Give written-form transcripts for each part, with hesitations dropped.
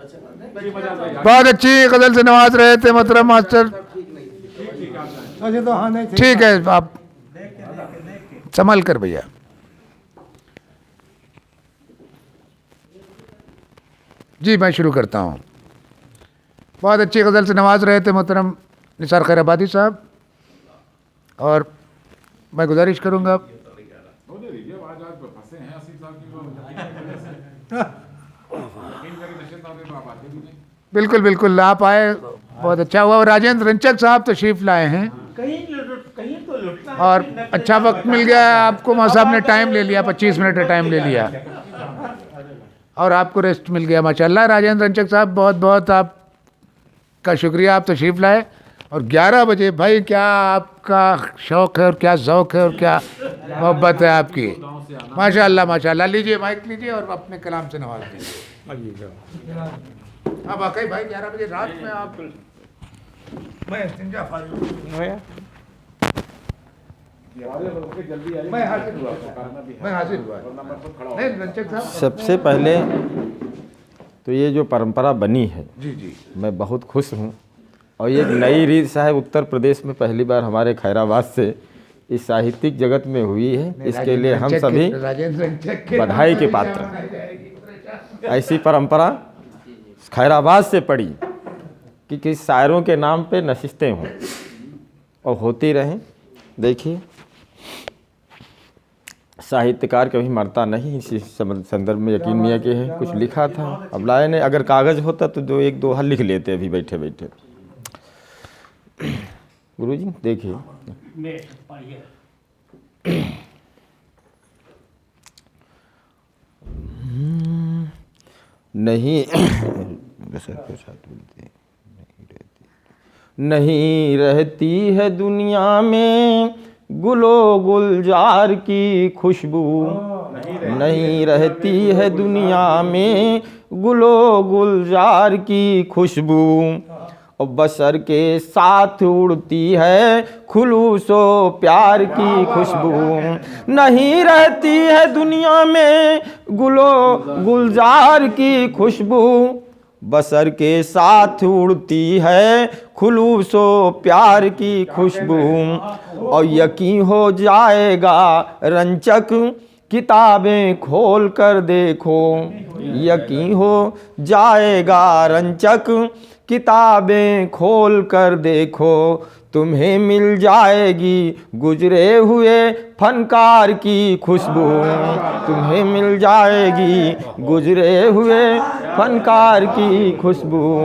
बहुत अच्छी गजल से नवाज रहे थे मोहतरम मास्टर। ठीक है, आप संभल कर भैया। जी मैं शुरू करता हूँ। बहुत अच्छी गज़ल से नवाज रहे थे मोहतरम निसार खैराबादी साहब, और मैं गुजारिश करूँगा बिल्कुल बिल्कुल आप आए, बहुत अच्छा हुआ। और राजेंद्र रंचक साहब तशरीफ़ लाए हैं और अच्छा वक्त मिल गया है आपको। मौसा साहब ने टाइम ले लिया, 25 मिनट का टाइम ले लिया और आपको रेस्ट मिल गया माशाल्लाह। राजेंद्र रंचक साहब बहुत बहुत आपका शुक्रिया, आप तशरीफ़ लाए। और 11 बजे भाई, क्या आपका शौक़ है और क्या ज़ौक़ है और क्या मोहब्बत है आपकी, माशाल्लाह माशाल्लाह। लीजिए माइक लीजिए और अपने कलाम से नवाज दीजिए। हाँ वाकई भाई 11 बजे रात में आप, मैं हाजिर हुआ। सबसे पहले तो ये जो परंपरा बनी है जी जी, मैं बहुत खुश हूँ। और ये एक नई रीत साहब उत्तर प्रदेश में पहली बार हमारे खैराबाद से इस साहित्यिक जगत में हुई है। इसके लिए हम सभी बधाई के पात्र हैं। ऐसी परंपरा खैराबाद से पड़ी कि किस शायरों के नाम पे नशिस्तें हों और होती रहें। देखिए, साहित्यकार कभी मरता नहीं, इसी संदर्भ में यकीन मियाँ के है कुछ लिखा था। अब लाए ने, अगर कागज़ होता तो जो एक दो हल लिख लेते अभी बैठे बैठे। गुरुजी देखिए, नहीं रहती है दुनिया में गुलो गुलजार की खुशबू, नहीं रहती है दुनिया में गुलो गुलजार की खुशबू, और बशर के साथ उड़ती है खुलूसो प्यार की खुशबू। नहीं रहती है दुनिया में गुलो गुलजार की खुशबू, बसर के साथ उड़ती है खुलूसो प्यार की खुशबू। और यकीन हो जाएगा रंचक किताबें खोल कर देखो, यकीन हो जाएगा रंचक किताबें खोल कर देखो, तुम्हें मिल जाएगी गुजरे हुए फनकार की खुशबू, तुम्हें मिल जाएगी गुजरे हुए फनकार की खुशबू।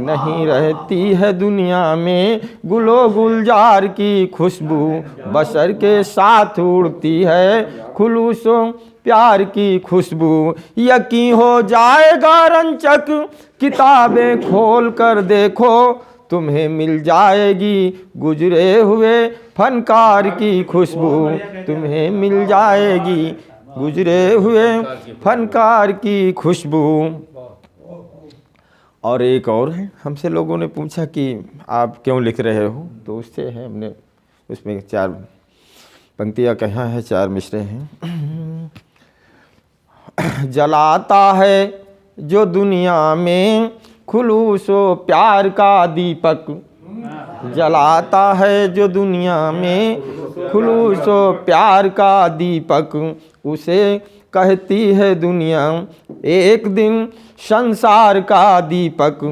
नहीं रहती है दुनिया में गुलो गुलजार की खुशबू, बशर के साथ उड़ती है खुलूसो प्यार की खुशबू। यकीन हो जाएगा रंचक किताबें खोल कर देखो, तुम्हें मिल जाएगी गुजरे हुए फनकार की खुशबू, तुम्हें मिल जाएगी गुजरे हुए फनकार की खुशबू। और एक और है, हमसे लोगों ने पूछा कि आप क्यों लिख रहे हो, तो उससे है हमने उसमें 4 पंक्तियाँ कहा है, 4 मिसरे हैं। जलाता है जो दुनिया में खुलूसो प्यार का दीपक, जलाता है जो दुनिया में खुलूसो प्यार का दीपक, उसे कहती है दुनिया एक दिन संसार का दीपक,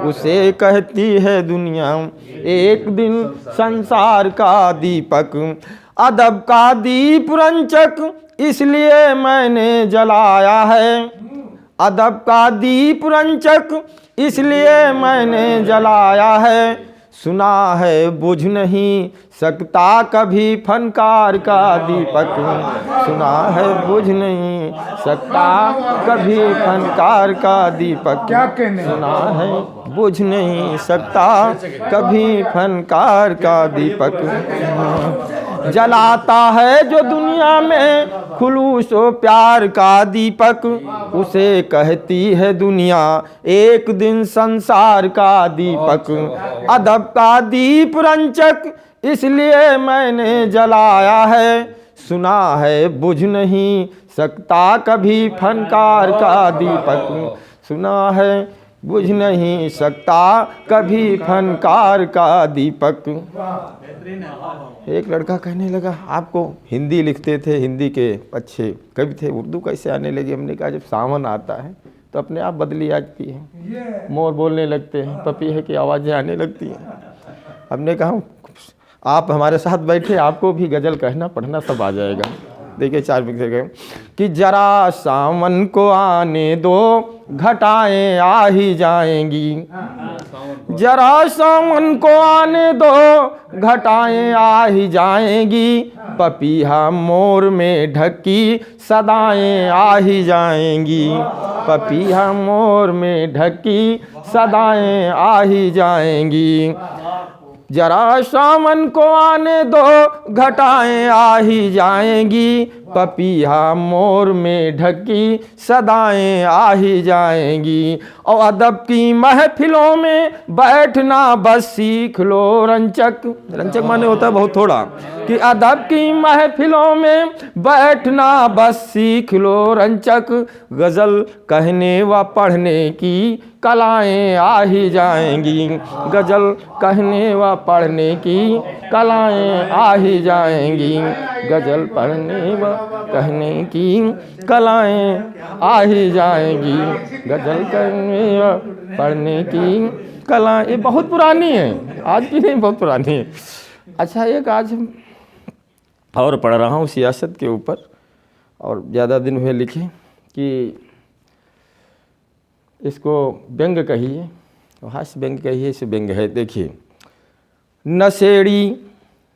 उसे कहती है दुनिया एक दिन संसार का दीपक। अदब का दीप रंचक इसलिए मैंने जलाया है, अदब का दीप रंचक इसलिए मैंने जलाया है, सुना है बुझ नहीं सकता कभी फनकार का दीपक, सुना है बुझ नहीं सकता कभी फनकार का दीपक, क्या कहने, सुना है बुझ नहीं सकता कभी फनकार का दीपक। जलाता है जो दुनिया में खुलूसो प्यार का दीपक, उसे कहती है दुनिया एक दिन संसार का दीपक। अदब का दीप रंचक इसलिए मैंने जलाया है, सुना है बुझ नहीं सकता कभी फनकार का दीपक, सुना है बुझ नहीं सकता कभी फनकार का दीपक। एक लड़का कहने लगा आपको हिंदी लिखते थे, हिंदी के अच्छे कवि थे, उर्दू कैसे आने लगी? हमने कहा जब सावन आता है तो अपने आप बदली आती है, मोर बोलने लगते हैं, पपीहे की आवाज़ें आने लगती हैं। हमने कहा आप हमारे साथ बैठे, आपको भी गज़ल कहना पढ़ना सब आ जाएगा। देखिए 4 मिनट गए कि जरा सावन को आने दो घटाएं आ ही जाएंगी, जरा सावन को आने दो घटाएं आ ही जाएंगी, पपीहा मोर में ढकी सदाएं आ ही जाएंगी, पपीहा मोर में ढकी सदाएं आ ही जाएंगी, जरा सावन को आने दो घटाएं आ ही जाएंगी, पपीहा मोर में ढकी सदाएं आ ही जाएंगी। और अदब की महफिलों में बैठना बस सीख लो रंचक, रंचक माने होता है बहुत थोड़ा, कि अदब की महफिलों में बैठना बस सीख लो रंचक, गज़ल कहने व पढ़ने की कलाएं आ ही जाएंगी, गज़ल कहने व पढ़ने की कलाएं आ ही जाएंगी, गज़ल पढ़ने व कहने की कलाएं आ ही जाएंगी, गज़ल कहने व पढ़ने की कलाएं। ये बहुत पुरानी है, आज की नहीं, बहुत पुरानी है। अच्छा, एक आज और पढ़ रहा हूँ सियासत के ऊपर, और ज़्यादा दिन हुए लिखे कि इसको व्यंग कहिए, हास्य व्यंग कहिए, इसे व्यंग है। देखिए, नशेड़ी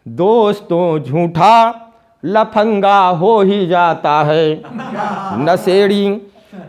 दोस्तों झूठा लफंगा हो ही जाता है, नशेड़ी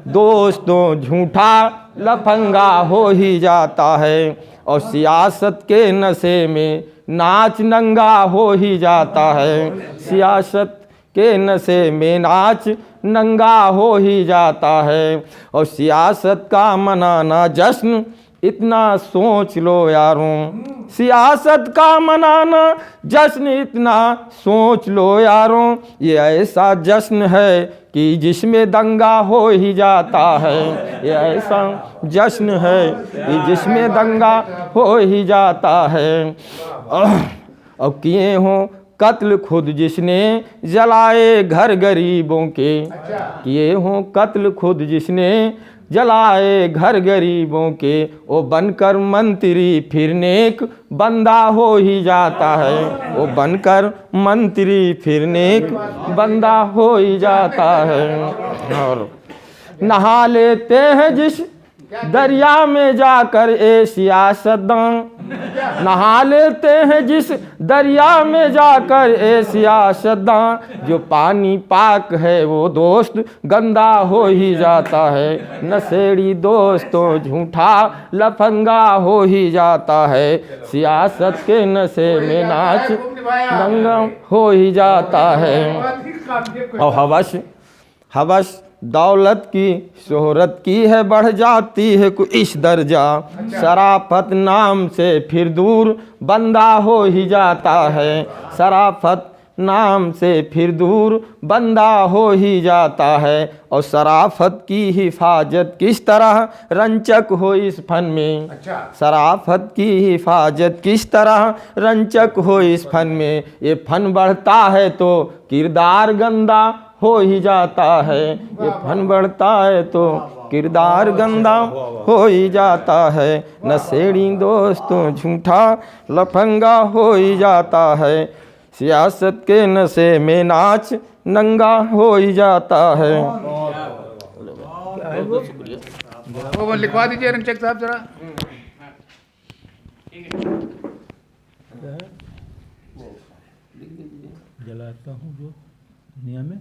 दोस्तों झूठा लफंगा हो ही जाता है, और सियासत के नशे में नाच नंगा हो ही जाता है, सियासत के नशे में नाच नंगा हो ही जाता है, और सियासत का मनाना जश्न इतना सोच लो यारों, सियासत का मनाना जश्न इतना सोच लो यारों, ये ऐसा जश्न है कि जिसमें दंगा हो ही जाता है, ये ऐसा जश्न है कि जिसमें दंगा हो ही जाता है। और किए हों कत्ल खुद जिसने जलाए घर गरीबों के, किए हों कत्ल खुद जिसने जलाए घर गरीबों के, वो बनकर मंत्री फिर नेक बंदा हो ही जाता है, वो बनकर मंत्री फिर नेक बंदा हो ही जाता है। और नहा लेते हैं जिस दरिया में जाकर ए सियासतदान, नहा लेते हैं जिस दरिया में जाकर ए सियासतदान, जो पानी पाक है वो दोस्त गंदा हो ही जाता है, नशेड़ी दोस्तों झूठा लफंगा हो ही जाता है, सियासत के नशे में नाच नंगा हो ही जाता है। और हवस दौलत की शोहरत की है बढ़ जाती है इस दर्जा, शराफत नाम से फिर दूर बंदा हो ही जाता है, शराफत नाम से फिर दूर बंदा हो ही जाता है, और शराफत की हिफाजत किस तरह रंचक हो इस फन में, शराफत की हिफाजत किस तरह रंचक हो इस फन में, ये फन बढ़ता है तो किरदार गंदा हो ही जाता है, ये फन बढ़ता है तो किरदार गंदा हो ही जाता है, नशेड़ी दोस्तों झूठा लफंगा हो ही जाता है, सियासत के नशे में नाच नंगा हो ही जाता है। वो लिखवा दीजिए रंचक साहब जरा। जलाता हूँ जो दुनिया में,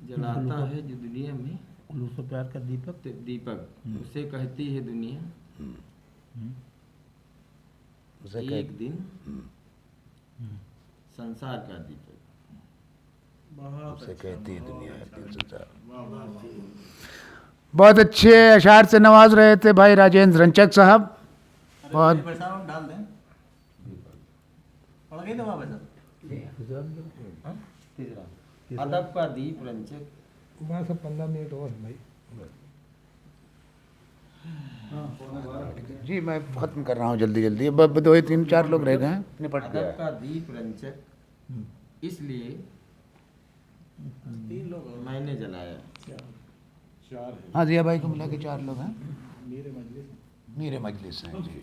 जलाता है जो दुनिया में उलूस प्यार का दीपक, दीपक उसे कहती है दुनिया, एक दिन संसार का दीपक उसे कहती है दुनिया। बहुत अच्छे अशार से नवाज रहे थे भाई राजेंद्र रंचक साहब। बहुत डाल दें, पढ़ गई तो वहाँ बचा अदब का दीप रंचक। वहाँ से 15 मिनट और भाई। जी मैं ख़त्म कर रहा हूँ जल्दी जल्दी, अब 2-3-4 लोग रह गए हैं, निपट गया। का दीप रंचक इसलिए मैंने जलाया। हाँ जिया भाई को मिला के 4 लोग हैं, मेरे मजलिस हैं जी।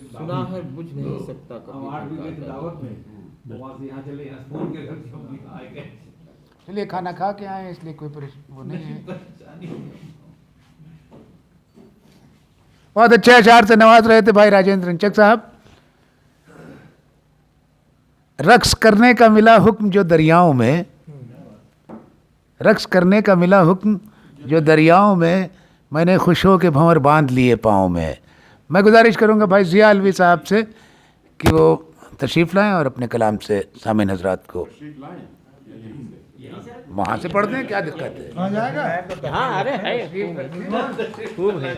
सुना है बुझ नहीं सकता कभी। चलिए खाना खा के आए इसलिए कोई वो नहीं है। बहुत अच्छे अशार से नवाज रहे थे भाई राजेंद्र रंचक साहब। रक्स करने का मिला हुक्म जो दरियाओं में, रक्स करने का मिला हुक्म जो दरियाओं में, मैंने खुश हो के भंवर बांध लिए पाँव में। मैं गुजारिश करूंगा भाई जिया अलवी साहब से कि वो तशरीफ़ लाएं और अपने कलाम से सामीन हज़रात को वहाँ से पढ़ दें, क्या दिक्कत है? आ जाएगा। हाँ अरे है खूब है,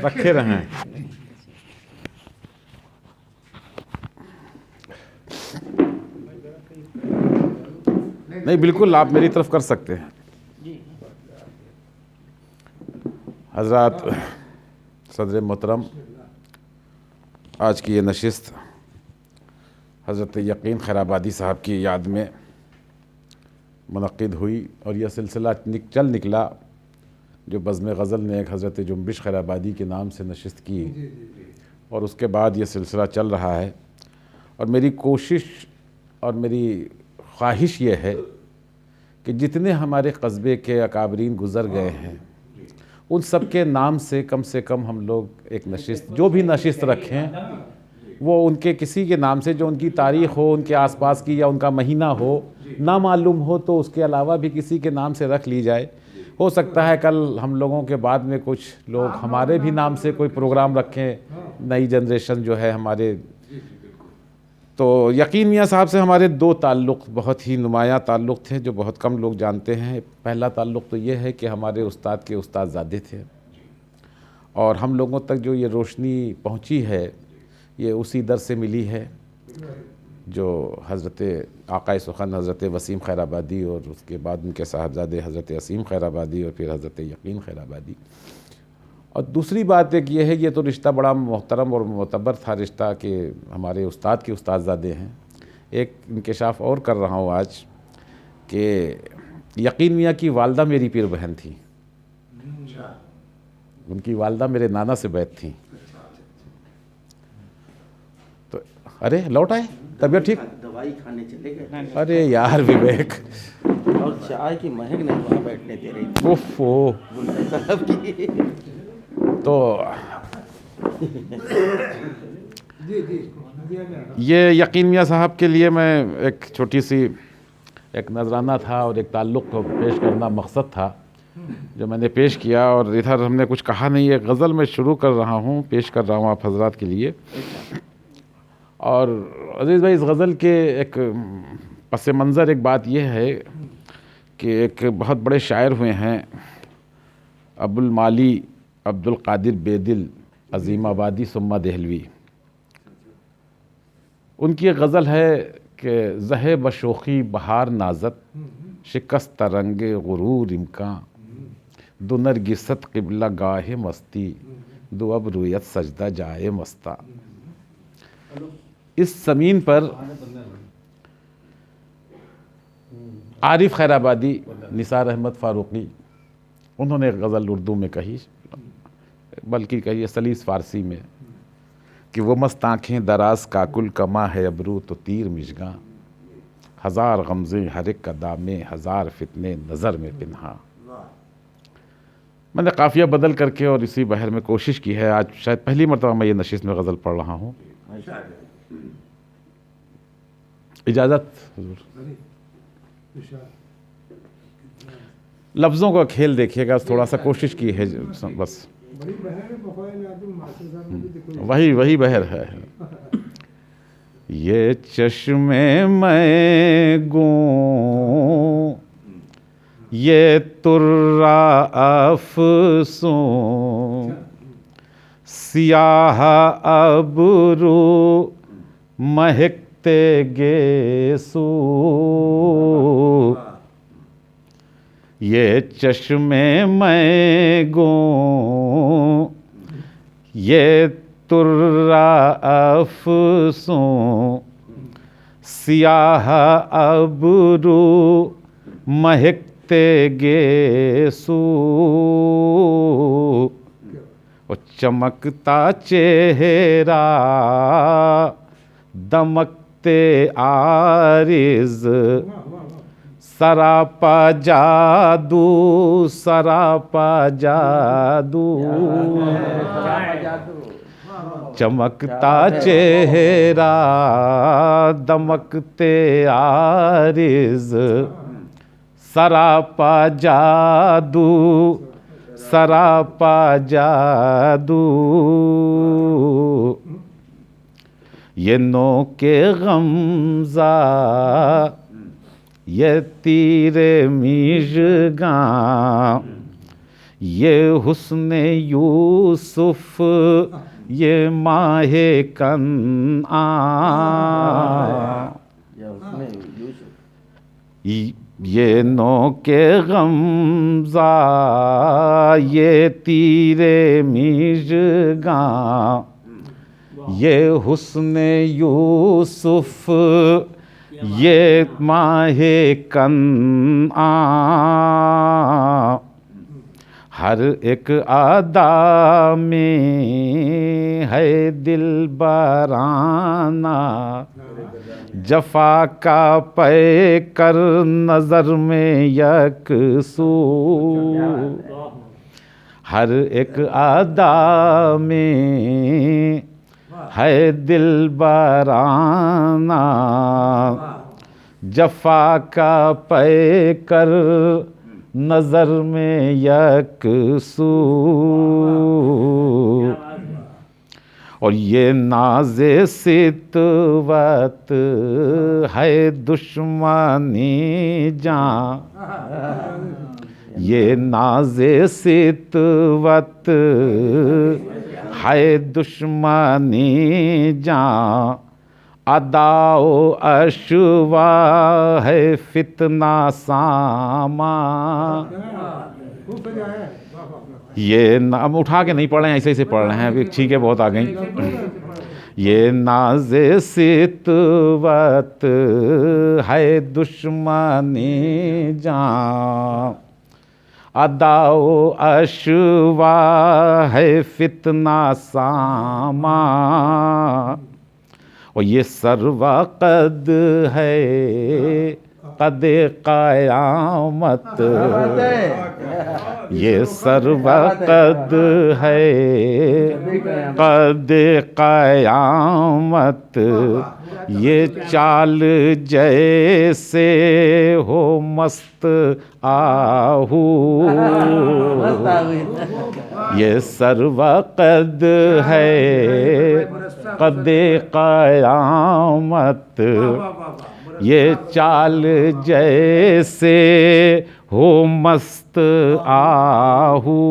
रखे रहें। नहीं बिल्कुल आप मेरी तरफ कर सकते हैं। हजरात सदर मोहतरम, आज की ये नशिस्त हज़रत यकीन खैराबादी साहब की याद में मुनक़्क़िद हुई और यह सिलसिला चल निकला जो बज़्म ग़ज़ल ने एक हज़रत जुम्बिश खैराबादी के नाम से नशिस्त की और उसके बाद ये सिलसिला चल रहा है। और मेरी कोशिश और मेरी ख्वाहिश ये है कि जितने हमारे कस्बे के अकाबरीन गुज़र गए हैं उन सब के नाम से कम हम लोग एक नशिस्त, जो भी नशिस्त रखें वो उनके किसी के नाम से, जो उनकी तारीख़ हो, उनके आसपास की या उनका महीना हो ना मालूम हो तो उसके अलावा भी किसी के नाम से रख ली जाए। हो सकता है कल हम लोगों के बाद में कुछ लोग हमारे भी नाम से कोई प्रोग्राम रखें, नई जनरेशन जो है हमारे। तो यकीन मियाँ साहब से हमारे 2 ताल्लुक़ बहुत ही नुमायाँ ताल्लुक़ थे जो बहुत कम लोग जानते हैं। पहला ताल्लुक़ तो ये है कि हमारे उस्ताद के उस्तादज़ादे थे और हम लोगों तक जो ये रोशनी पहुँची है ये उसी दर से मिली है जो हज़रत आक़ाए सुख़न हज़रत वसीम खैराबादी और उसके बाद उनके साहबज़ादे हज़रत असीम खैराबादी और फिर हज़रत यकीन खैराबादी। और दूसरी बात एक ये है, ये तो रिश्ता बड़ा मोहतरम और मोतबर था रिश्ता कि हमारे उस्ताद के उस्तादज़ादे हैं। एक इंकशाफ और कर रहा हूँ आज कि यकीन मियाँ की वालदा मेरी पीर बहन थी, उनकी वालदा मेरे नाना से बैत थी। तो अरे लौट आए, तबीयत ठीक? दवाई खाने चले गए। अरे यार विवेक, और चाय की महक नहीं वहाँ बैठने दे रही थी ओफो। साहब की। तो ये यकीन मियाँ साहब के लिए मैं एक छोटी सी एक नजराना था और एक ताल्लुक़ को पेश करना मकसद था जो मैंने पेश किया। और इधर हमने कुछ कहा नहीं, एक गज़ल में शुरू कर रहा हूँ, पेश कर रहा हूँ आप हजरात के लिए। और अज़ीज़ भाई, इस गज़ल के एक पस मंज़र एक बात यह है कि एक बहुत बड़े शायर हुए हैं अबुल माली अब्दुल कादिर बेदिल अज़ीमाबादी सुम्मा देहलवी। उनकी एक गज़ल है कि ज़हे बशोखी बहार नाज़त शिकस्त तरंगे गुरूर इम्कां दुनर गिसत क़िबला गाहे मस्ती दो अब रुयत सजदा जाए मस्ता। इस ज़मीन पर आरिफ खैराबादी, निसार अहमद फ़ारूक़ी, उन्होंने एक गज़ल उर्दू में कही, बल्कि कही सलीस फ़ारसी में कि वो मस्त आँखें दराज काकुल कमा है अबरू तो तीर मिशगा हज़ार गमज़े हर एक कदा में हज़ार फितने नज़र में पिन्हा। मैंने काफ़िया बदल करके और इसी बहर में कोशिश की है। आज शायद पहली मरतबा मैं ये नशिस्त में गज़ल पढ़ रहा हूँ। इजाज़त हुज़ूर। लफ्ज़ों का खेल देखिएगा, थोड़ा सा कोशिश की है बस। वही बहर है। ये चश्मे मैं गूं ये तुर्रा अफ़सों सियाह अबरू महकते गेसू ये चश्मे मैं गो ये तुर्रा अफसों सियाह अबरू महकते गेसू और चमकता चेहरा दमकते आरिज सरापा जादू सरापा जादू चमकता चेहरा दमकते आरिज सरापा जादू सरापा जादू ये नोके गमज़ा ये तीरे मीज़गां ये हुस्न यूसुफ ये माहे कनआन ये नोके गमज़ा ये तीरे मीज़गां ये हुस्न यूसुफ ये माहे कनआन हर एक अदा में है दिल बराना जफा का पै कर नज़र में यकसू हर एक अदा में है दिल बराना जफा का पै कर नज़र में यकसू और ये नाज़े सितवत है दुश्मनी जान ये नाज़े सितवत है दुश्मनी जान अदाओ अशवा है फितना सामा ये नाम उठा के नहीं पढ़ रहे हैं, ऐसे ऐसे पढ़ रहे हैं, अभी ठीक है बहुत आ गई। ये नाज़े सितवत है दुश्मनी जान अदाओ अशवा है फितना सामा और ये सर्वक़द है क़द क़यामत ये सर्वक़द है क़द क़यामत ये चाल जैसे हो मस्त आहू ये सर्वक़द है क़द क़यामत ये चाल जैसे हो मस्त आहू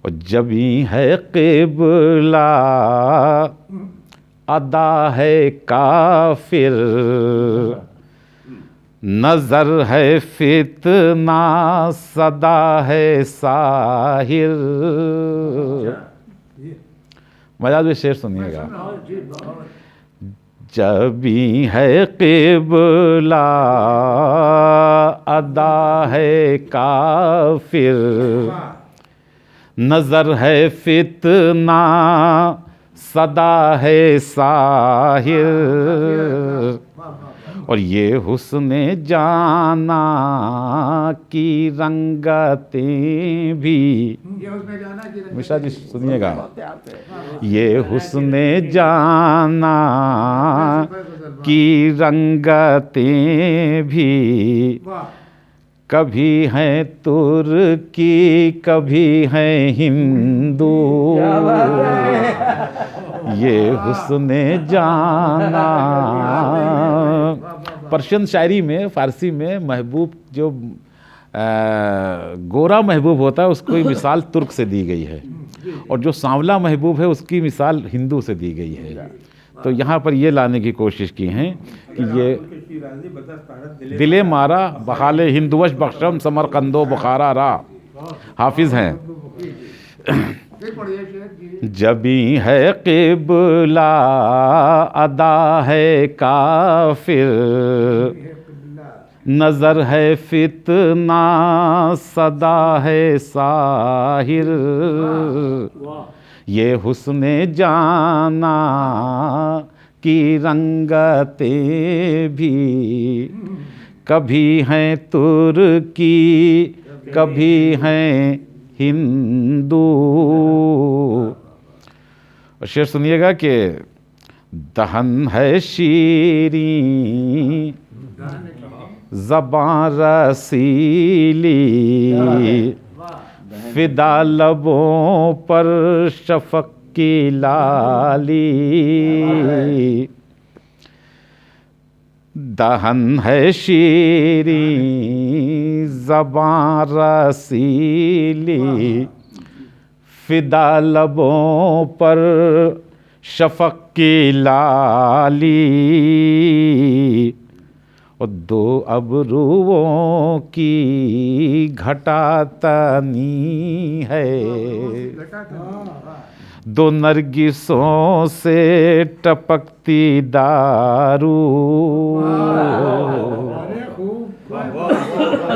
और जबी है क़िबला अदा है काफिर नज़र है फितना सदा है साहिर। मजा भी शेर सुनिएगा। जबी है क़िबला अदा है काफिर नज़र है फितना सदा है साहिर और ये हुस्ने जाना की रंगतें भी मिश्रा जी सुनिएगा। ये हुस्ने जाना की रंगतें भी कभी हैं तुर्की कभी हैं हिंदू ये हुस्ने जाना। पर्शियन शायरी में फ़ारसी में महबूब जो गोरा महबूब होता है उसको मिसाल तुर्क से दी गई है और जो सांवला महबूब है उसकी मिसाल हिंदू से दी गई है। तो यहाँ पर ये लाने की कोशिश की है कि ये दिले मारा बहाले हिंदुवश बख्शम समरकंदो बुखारा रा, हाफिज़ हैं। जबी है क़िबला अदा है काफिर, नज़र है फितना सदा है साहिर, ये हुस्ने जाना की रंगतें भी कभी हैं तुर्की कभी हैं हिंदू। और शेर सुनिएगा कि दहन है शीरी ज़बान रसीली, फिदा लबों पर शफ़क़ की लाली, दहन है शीरी ज़बान रसीली, फिदा लबों पर शफ़क़ की लाली, और दो अबरुओं की घटा तनी है, दो नरगिसों से टपकती दारू,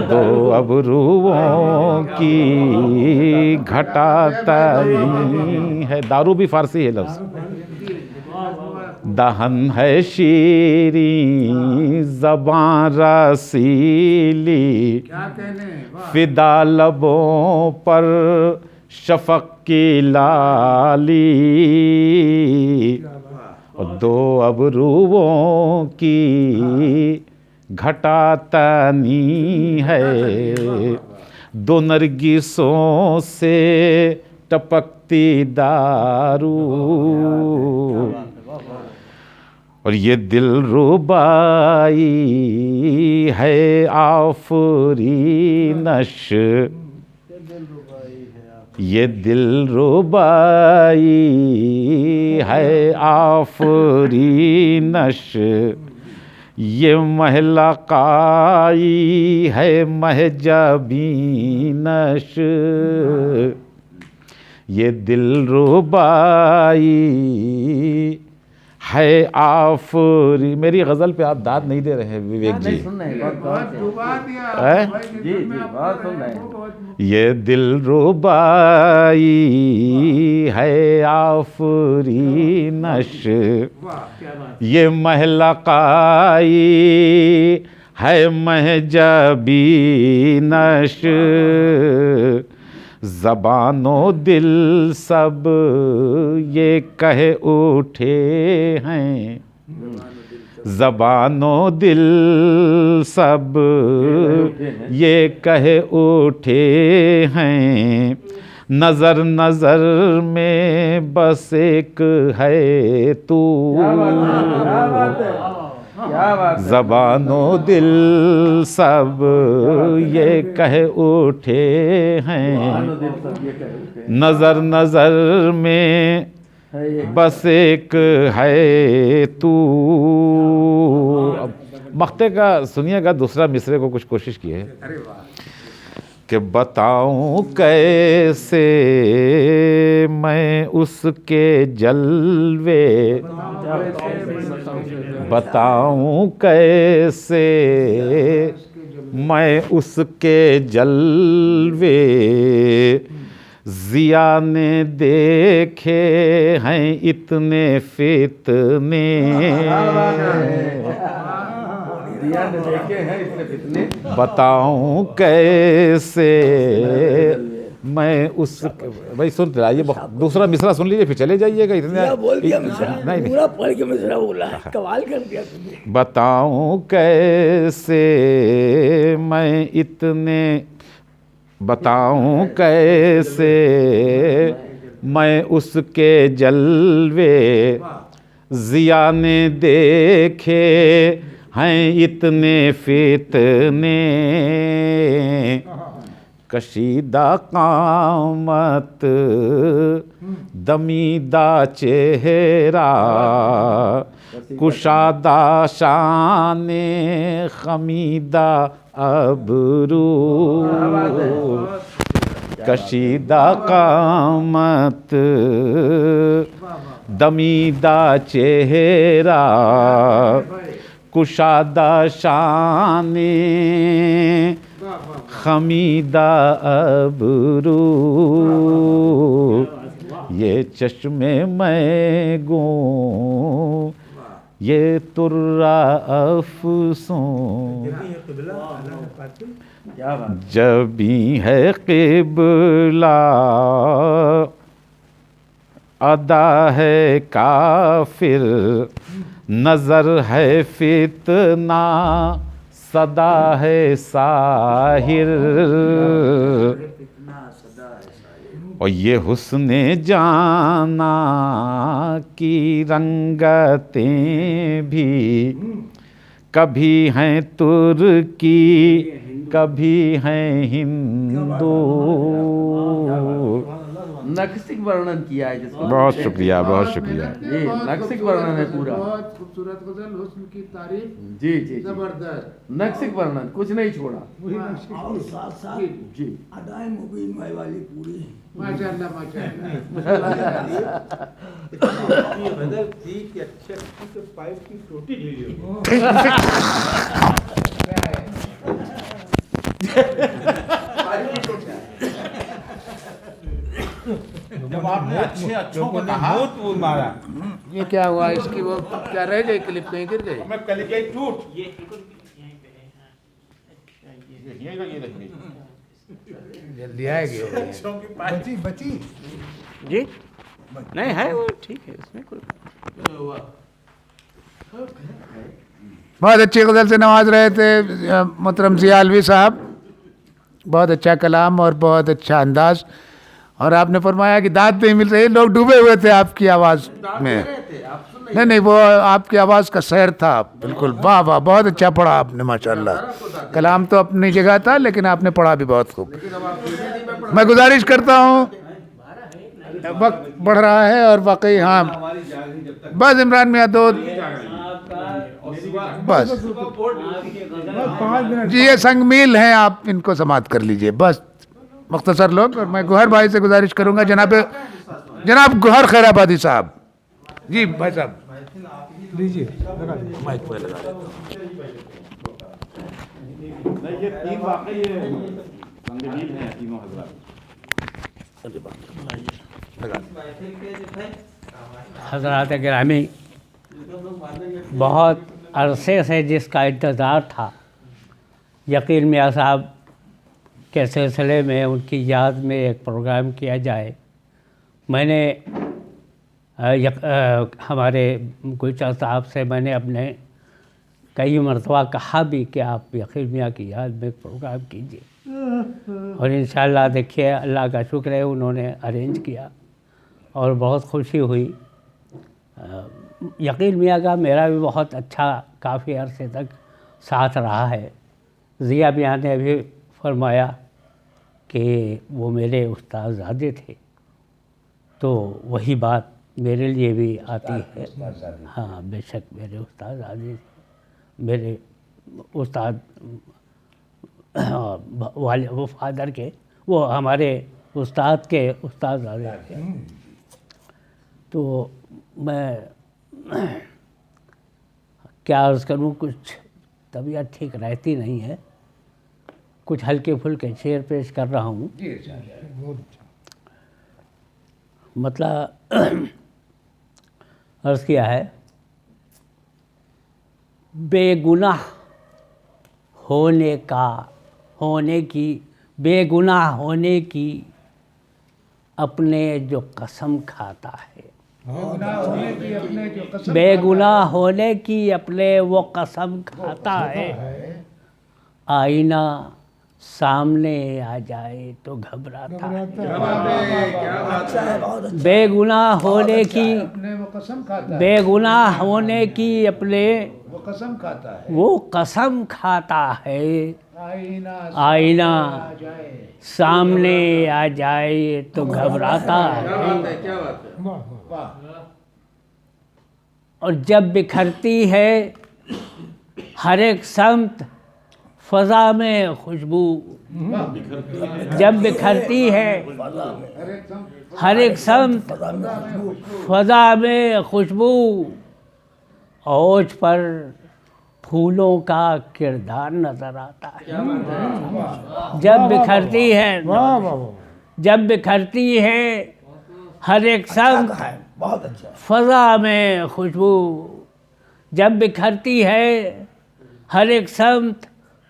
दो अबरुओं की घटा तनी है, दारू भी फारसी है लफ्ज़। दहन है शीरी ज़बान रसीली, फिदा लबों पर शफ़क़ की लाली, और दो अबरुओं की घटा तनी है, दो नरगिसों से टपकती दारू, और ये दिल रुबाई है आफरीनश, ये दिल रुबाई है आफरीनश, ये महलकाई है महजबीनश, ये दिल रुबाई है आफरी। मेरी गज़ल पे आप दाद नहीं दे रहे हैं विवेक जी। ये दिल रुबाई है आफरीनश, ये महलकाई है महजबीनश, ज़बानो दिल सब ये कह उठे हैं, ज़बानो दिल सब ये कह उठे हैं, नज़र नज़र में बस एक है तू, ज़बानो दिल सब ये कह उठे हैं, नज़र नज़र में बस एक है तू। अब मख्ते का सुनिएगा दूसरा मिसरे को कुछ कोशिश की है कि बताऊं कैसे मैं उसके जलवे, बताऊं कैसे मैं उसके जलवे, ज़िया ने देखे हैं इतने फितने, बताऊं कैसे मैं उस भाई सुन रहा दूसरा मिसरा सुन लीजिए फिर चले जाइएगा। इतने बोल दिया नहीं पूरा पढ़ के मिसरा बोला है, कमाल कर दिया तुमने। बताऊं कैसे मैं इतने, बताऊं कैसे मैं उसके जलवे, ज़िया ने देखे हैं इतने फितने, कशीदा कामत दमीदा चेहरा कुशादा शाने खमीदा अबरू कशीदा कामत दमीदा चेहरा कुशादा शाने खमीदा अबरू ये चश्मे मैं गो ये तुर्रा अफसों जबी है क़िबला अदा है काफिर नज़र है फितना सदा है साहिर और ये हुस्ने जाना की रंगतें भी कभी हैं तुर्की कभी हैं हिंदू। नक्सिक वर्णन किया है जिसको। बहुत शुक्रिया, बहुत शुक्रिया। जी, नक्सिक वर्णन है पूरा। बहुत खूबसूरत गजल, हुस्न की तारीफ, जी जी जी। जबरदस्त नक्सिक वर्णन, कुछ नहीं छोड़ा। और साथ साथ जी अदाएं मुबीन भाई वाली पूरी माशाअल्लाह माशाअल्लाह। ये बदल थी कि अच्छे से पाइप की टोटी ढीली हो जब आपने अच्छे अच्छों को कहा वो मारा ये क्या हुआ, इसकी वो क्या रह गई, क्लिप कहीं गिर गई? मैं कल गई टूट ये देखिए जल्दी आएगी वो। जी नहीं है वो, ठीक है, इसमें कोई बहुत अच्छी गज़ल से नवाज रहे थे मोहतरम ज़ियालवी साहब। बहुत अच्छा कलाम और बहुत अच्छा अंदाज। और आपने फरमाया कि दाद नहीं मिल रही, लोग डूबे हुए थे आपकी आवाज़ में। नहीं नहीं, वो आपकी आवाज़ का सैर था बिल्कुल। वाह वाह, बहुत अच्छा पढ़ा आपने माशाल्लाह। कलाम तो अपनी जगह था लेकिन आपने पढ़ा भी बहुत खूब। मैं गुजारिश करता हूँ, वक्त बढ़ रहा है और वाकई हाँ बस इमरान मियाँ दो बस जी, ये संगमील हैं, आप इनको समाप्त कर लीजिए बस, मुख्तसर लोग। और मैं गुहर भाई से गुजारिश करूंगा, जनाब गुहर खैराबादी साहब। जी भाई साहब लीजिए माइक पे लगा देता हूं। ये तीन वाकई संगीन हैं तीनों हजरात। हज़रात गिरामी, बहुत अरसे से जिसका इंतज़ार था, यकीन मियाँ साहब के सिलसिले में उनकी याद में एक प्रोग्राम किया जाए। मैंने हमारे गुलशन साहब से मैंने अपने कई मरतबा कहा भी कि आप यकीन मियाँ की याद में एक प्रोग्राम कीजिए, और इंशाअल्लाह देखिए अल्लाह का शुक्र है उन्होंने अरेंज किया और बहुत खुशी हुई। यकीन मियाँ का मेरा भी बहुत अच्छा काफ़ी अरसे तक साथ रहा है। ज़िया मियाँ ने भी फरमाया कि वो मेरे उस्तादज़ादे थे, तो वही बात मेरे लिए भी आती है। हाँ बेशक मेरे उस्तादज़ादे थे, मेरे उस्ताद वाले वो फादर के, वो हमारे उस्ताद के उस्तादज़ादे थे। तो मैं क्या अर्ज़ करूँ, कुछ तबीयत ठीक रहती नहीं है, कुछ हल्के फुल्के शेर पेश कर रहा हूँ। मतलब अर्ज़ किया है, बेगुनाह बेगुनाह होने की अपने जो कसम खाता है, बेगुनाह होने की अपने वो कसम खाता है, आईना सामने आ जाए तो घबराता है। बेगुनाह होने की बेगुनाह होने की अपने वो कसम खाता है, वो कसम खाता है, आईना सामने आ जाए तो घबराता है, क्या बात है। और जब बिखरती है हर एक समत फजा में खुशबू, जब बिखरती है हर एक समत फजा में खुशबू, ओज पर फूलों का किरदार नजर आता है। जब बिखरती है, जब बिखरती है हर एक समत बहुत अच्छा। फजा में खुशबू, जब बिखरती है हर एक समत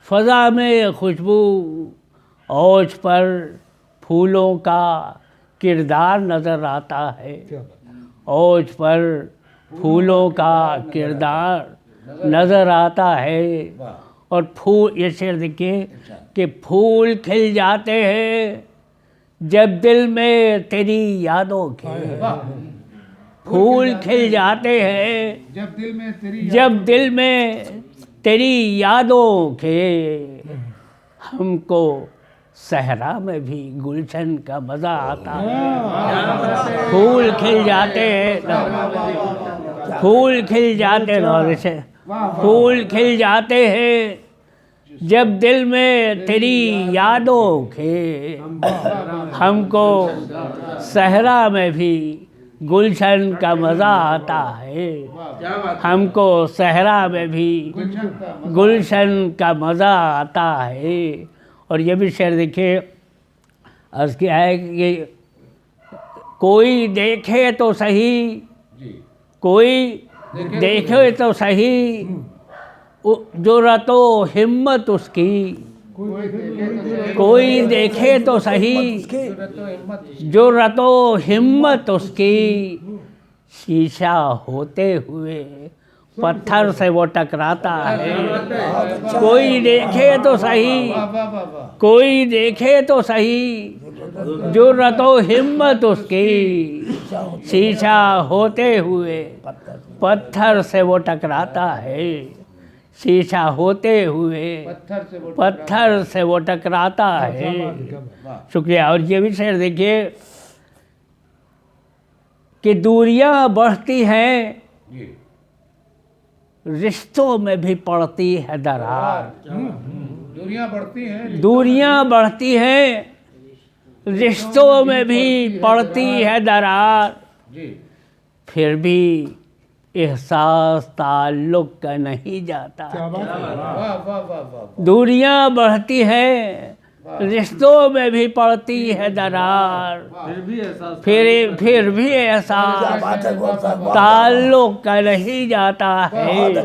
फजा में खुशबू, ओज पर फूलों का किरदार नजर आता है, ओज पर फूलों का किरदार नजर आता है। और फूल, ये शेर देखिए कि फूल खिल जाते हैं जब दिल में तेरी यादों के, फूल खिल जाते हैं जब दिल में तेरी जब दिल में तेरी यादों के, हमको सहरा में भी गुलशन का मज़ा आता है। फूल खिल जाते हैं, फूल खिल जाते हैं, फूल खिल जाते हैं जब दिल में तेरी यादों के, हमको सहरा में भी गुलशन का मज़ा आता है, हमको सहरा में भी गुलशन का मज़ा आता है। और ये भी शेर देखिए, अर्ज़ किया है कि कोई देखे तो सही, कोई देखे तो सही, जुर्रतो हिम्मत उसकी, कोई देखे तो सही, जुर्रतो हिम्मत उसकी, शीशा होते हुए पत्थर से वो टकराता है। कोई देखे तो सही, कोई देखे तो सही, जुर्रतो हिम्मत उसकी, शीशा होते हुए पत्थर से वो टकराता है, शीशा होते हुए पत्थर से वो टकराता है। शुक्रिया। और ये भी शेर देखिए कि दूरियां बढ़ती हैं, रिश्तों में भी पड़ती है दरार, दूरियां बढ़ती हैं, दूरियां बढ़ती हैं, रिश्तों में भी पड़ती है दरार, फिर भी एहसास ताल्लुक का नहीं जाता। दूरियां बढ़ती हैं, रिश्तों में भी पड़ती है दरार, फिर भी एहसास ताल्लुक का नहीं जाता है,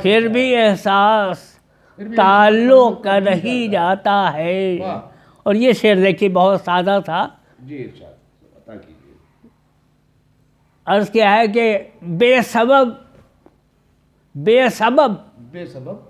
फिर भी एहसास ताल्लुक का नहीं जाता है। और ये शेर देखिए बहुत सादा था। अर्ज़ क्या है कि बेसबब